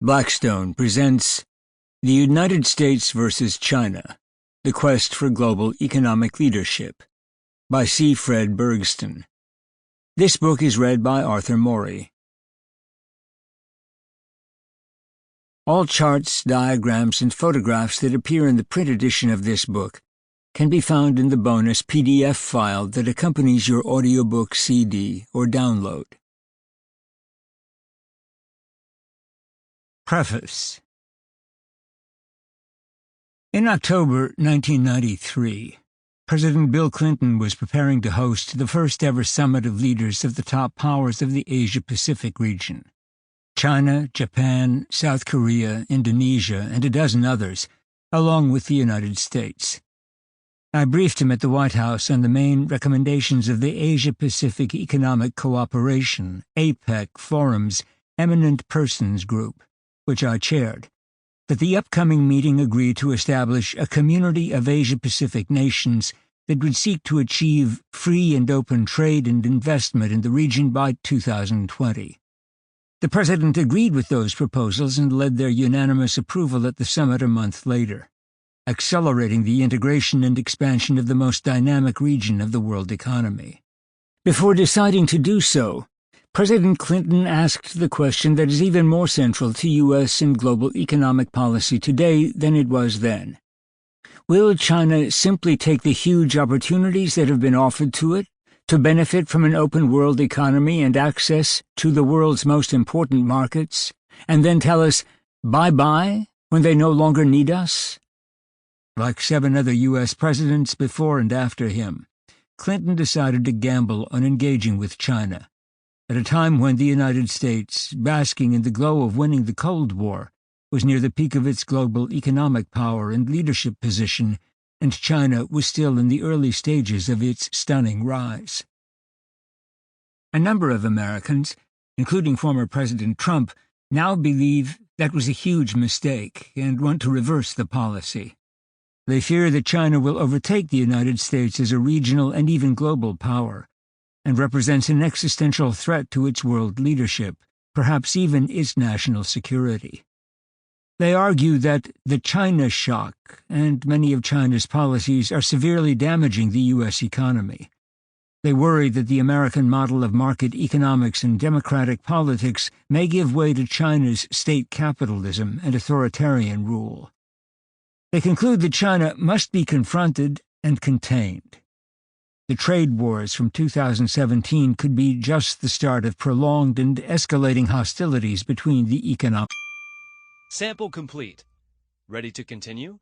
Blackstone presents The United States versus China, The Quest for Global Economic Leadership by C. Fred Bergsten. This book is read by Arthur Morey. All charts, diagrams, and photographs that appear in the print edition of this book can be found in the bonus PDF file that accompanies your audiobook, CD, or download. Preface. In October 1993, President Bill Clinton was preparing to host the first-ever summit of leaders of the top powers of the Asia-Pacific region. China, Japan, South Korea, Indonesia, and a dozen others, along with the United States. I briefed him at the White House on the main recommendations of the Asia-Pacific Economic Cooperation, APEC, Forum's Eminent Persons Group, which I chaired, that the upcoming meeting agreed to establish a community of Asia-Pacific nations that would seek to achieve free and open trade and investment in the region by 2020. The President agreed with those proposals and led their unanimous approval at the summit a month later, accelerating the integration and expansion of the most dynamic region of the world economy. Before deciding to do so, President Clinton asked the question that is even more central to U.S. and global economic policy today than it was then. Will China simply take the huge opportunities that have been offered to it to benefit from an open world economy and access to the world's most important markets, and then tell us bye-bye when they no longer need us? Like 7 other U.S. presidents before and after him, Clinton decided to gamble on engaging with China, at a time when the United States, basking in the glow of winning the Cold War, was near the peak of its global economic power and leadership position, and China was still in the early stages of its stunning rise. A number of Americans, including former President Trump, now believe that was a huge mistake and want to reverse the policy. They fear that China will overtake the United States as a regional and even global power, and represents an existential threat to its world leadership, perhaps even its national security. They argue that the China shock and many of China's policies are severely damaging the U.S. economy. They worry that the American model of market economics and democratic politics may give way to China's state capitalism and authoritarian rule. They conclude that China must be confronted and contained. The trade wars from 2017 could be just the start of prolonged and escalating hostilities between the economic. Sample complete. Ready to continue?